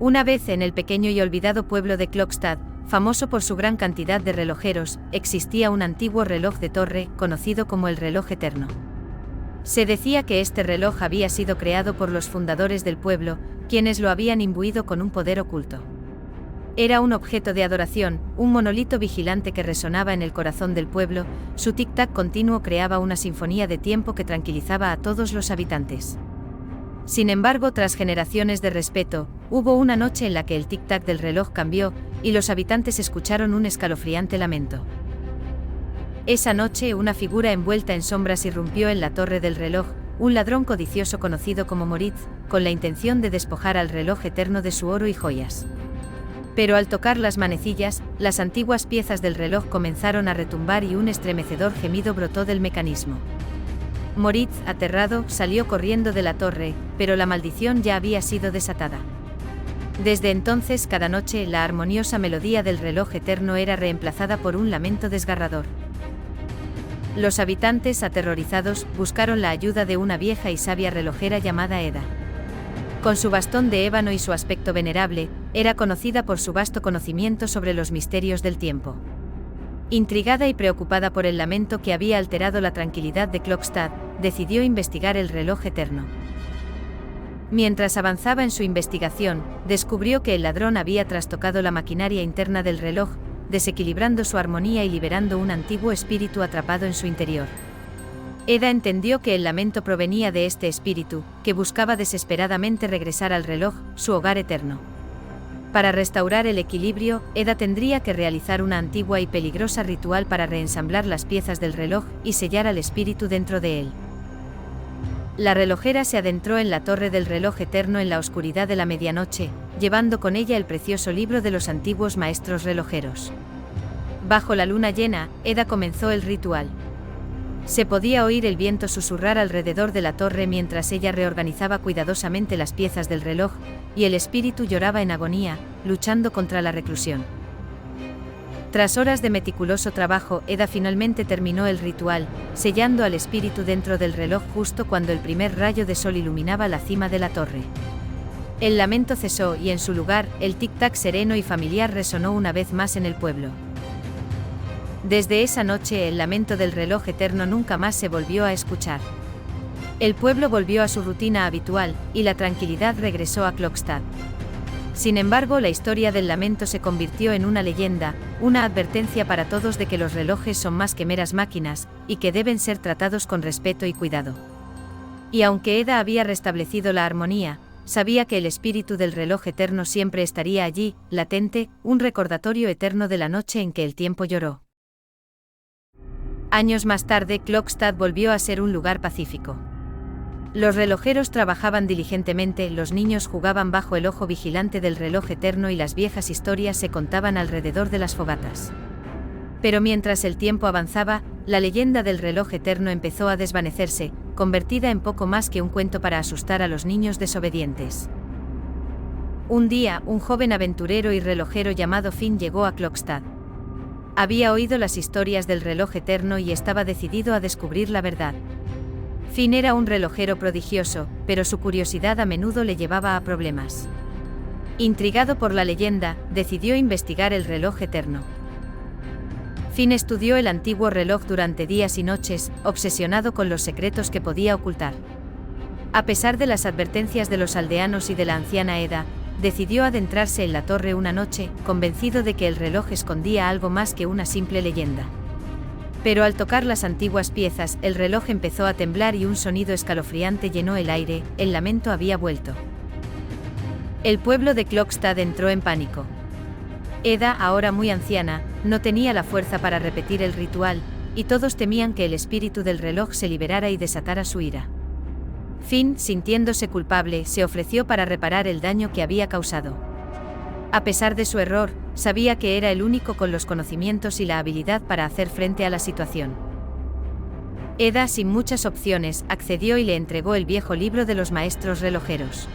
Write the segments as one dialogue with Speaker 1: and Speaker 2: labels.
Speaker 1: Una vez en el pequeño y olvidado pueblo de Klokstad, famoso por su gran cantidad de relojeros, existía un antiguo reloj de torre, conocido como el reloj eterno. Se decía que este reloj había sido creado por los fundadores del pueblo, quienes lo habían imbuido con un poder oculto. Era un objeto de adoración, un monolito vigilante que resonaba en el corazón del pueblo, su tic-tac continuo creaba una sinfonía de tiempo que tranquilizaba a todos los habitantes. Sin embargo, tras generaciones de respeto, hubo una noche en la que el tic-tac del reloj cambió, y los habitantes escucharon un escalofriante lamento. Esa noche, una figura envuelta en sombras irrumpió en la torre del reloj, un ladrón codicioso conocido como Moritz, con la intención de despojar al reloj eterno de su oro y joyas. Pero al tocar las manecillas, las antiguas piezas del reloj comenzaron a retumbar y un estremecedor gemido brotó del mecanismo. Moritz, aterrado, salió corriendo de la torre, pero la maldición ya había sido desatada. Desde entonces, cada noche, la armoniosa melodía del reloj eterno era reemplazada por un lamento desgarrador. Los habitantes, aterrorizados, buscaron la ayuda de una vieja y sabia relojera llamada Eda. Con su bastón de ébano y su aspecto venerable, era conocida por su vasto conocimiento sobre los misterios del tiempo. Intrigada y preocupada por el lamento que había alterado la tranquilidad de Klokstad, decidió investigar el reloj eterno. Mientras avanzaba en su investigación, descubrió que el ladrón había trastocado la maquinaria interna del reloj, desequilibrando su armonía y liberando un antiguo espíritu atrapado en su interior. Eda entendió que el lamento provenía de este espíritu, que buscaba desesperadamente regresar al reloj, su hogar eterno. Para restaurar el equilibrio, Eda tendría que realizar una antigua y peligrosa ritual para reensamblar las piezas del reloj y sellar al espíritu dentro de él. La relojera se adentró en la torre del reloj eterno en la oscuridad de la medianoche, llevando con ella el precioso libro de los antiguos maestros relojeros. Bajo la luna llena, Eda comenzó el ritual. Se podía oír el viento susurrar alrededor de la torre mientras ella reorganizaba cuidadosamente las piezas del reloj, y el espíritu lloraba en agonía, luchando contra la reclusión. Tras horas de meticuloso trabajo, Eda finalmente terminó el ritual, sellando al espíritu dentro del reloj justo cuando el primer rayo de sol iluminaba la cima de la torre. El lamento cesó y en su lugar, el tic-tac sereno y familiar resonó una vez más en el pueblo. Desde esa noche el lamento del reloj eterno nunca más se volvió a escuchar. El pueblo volvió a su rutina habitual, y la tranquilidad regresó a Klokstad. Sin embargo, la historia del lamento se convirtió en una leyenda, una advertencia para todos de que los relojes son más que meras máquinas, y que deben ser tratados con respeto y cuidado. Y aunque Eda había restablecido la armonía, sabía que el espíritu del reloj eterno siempre estaría allí, latente, un recordatorio eterno de la noche en que el tiempo lloró. Años más tarde, Klokstad volvió a ser un lugar pacífico. Los relojeros trabajaban diligentemente, los niños jugaban bajo el ojo vigilante del reloj eterno y las viejas historias se contaban alrededor de las fogatas. Pero mientras el tiempo avanzaba, la leyenda del reloj eterno empezó a desvanecerse, convertida en poco más que un cuento para asustar a los niños desobedientes. Un día, un joven aventurero y relojero llamado Finn llegó a Klokstad. Había oído las historias del reloj eterno y estaba decidido a descubrir la verdad. Finn era un relojero prodigioso, pero su curiosidad a menudo le llevaba a problemas. Intrigado por la leyenda, decidió investigar el reloj eterno. Finn estudió el antiguo reloj durante días y noches, obsesionado con los secretos que podía ocultar. A pesar de las advertencias de los aldeanos y de la anciana Eda, decidió adentrarse en la torre una noche, convencido de que el reloj escondía algo más que una simple leyenda. Pero al tocar las antiguas piezas, el reloj empezó a temblar y un sonido escalofriante llenó el aire, el lamento había vuelto. El pueblo de Klokstad entró en pánico. Eda, ahora muy anciana, no tenía la fuerza para repetir el ritual, y todos temían que el espíritu del reloj se liberara y desatara su ira. Finn, sintiéndose culpable, se ofreció para reparar el daño que había causado. A pesar de su error, sabía que era el único con los conocimientos y la habilidad para hacer frente a la situación. Eda, sin muchas opciones, accedió y le entregó el viejo libro de los maestros relojeros.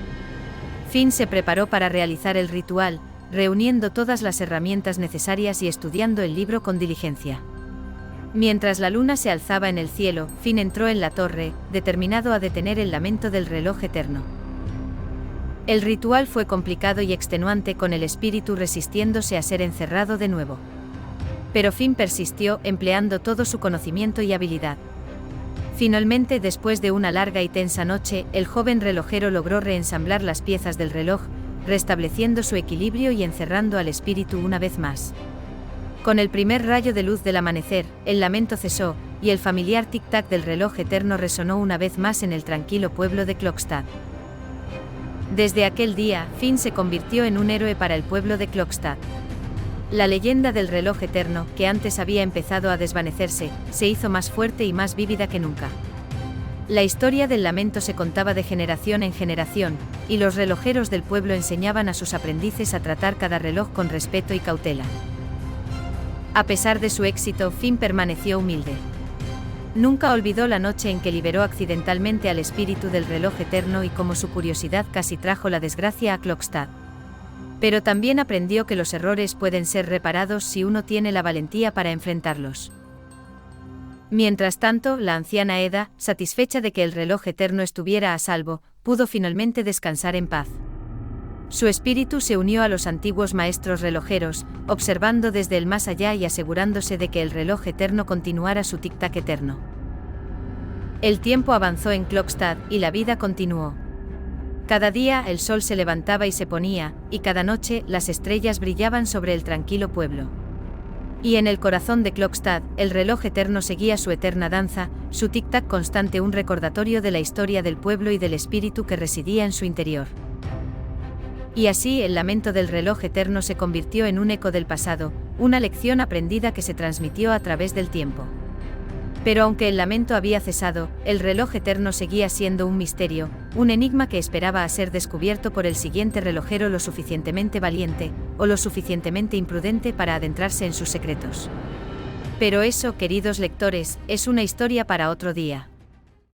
Speaker 1: Finn se preparó para realizar el ritual, reuniendo todas las herramientas necesarias y estudiando el libro con diligencia. Mientras la luna se alzaba en el cielo, Finn entró en la torre, determinado a detener el lamento del reloj eterno. El ritual fue complicado y extenuante, con el espíritu resistiéndose a ser encerrado de nuevo. Pero Finn persistió, empleando todo su conocimiento y habilidad. Finalmente, después de una larga y tensa noche, el joven relojero logró reensamblar las piezas del reloj, restableciendo su equilibrio y encerrando al espíritu una vez más. Con el primer rayo de luz del amanecer, el lamento cesó, y el familiar tic-tac del reloj eterno resonó una vez más en el tranquilo pueblo de Klokstad. Desde aquel día, Finn se convirtió en un héroe para el pueblo de Klokstad. La leyenda del reloj eterno, que antes había empezado a desvanecerse, se hizo más fuerte y más vívida que nunca. La historia del lamento se contaba de generación en generación, y los relojeros del pueblo enseñaban a sus aprendices a tratar cada reloj con respeto y cautela. A pesar de su éxito, Finn permaneció humilde. Nunca olvidó la noche en que liberó accidentalmente al espíritu del reloj eterno y cómo su curiosidad casi trajo la desgracia a Klokstad. Pero también aprendió que los errores pueden ser reparados si uno tiene la valentía para enfrentarlos. Mientras tanto, la anciana Eda, satisfecha de que el reloj eterno estuviera a salvo, pudo finalmente descansar en paz. Su espíritu se unió a los antiguos maestros relojeros, observando desde el más allá y asegurándose de que el reloj eterno continuara su tic-tac eterno. El tiempo avanzó en Klokstad y la vida continuó. Cada día el sol se levantaba y se ponía, y cada noche las estrellas brillaban sobre el tranquilo pueblo. Y en el corazón de Klokstad, el reloj eterno seguía su eterna danza, su tic-tac constante, un recordatorio de la historia del pueblo y del espíritu que residía en su interior. Y así el lamento del reloj eterno se convirtió en un eco del pasado, una lección aprendida que se transmitió a través del tiempo. Pero aunque el lamento había cesado, el reloj eterno seguía siendo un misterio, un enigma que esperaba a ser descubierto por el siguiente relojero lo suficientemente valiente, o lo suficientemente imprudente para adentrarse en sus secretos. Pero eso, queridos lectores, es una historia para otro día.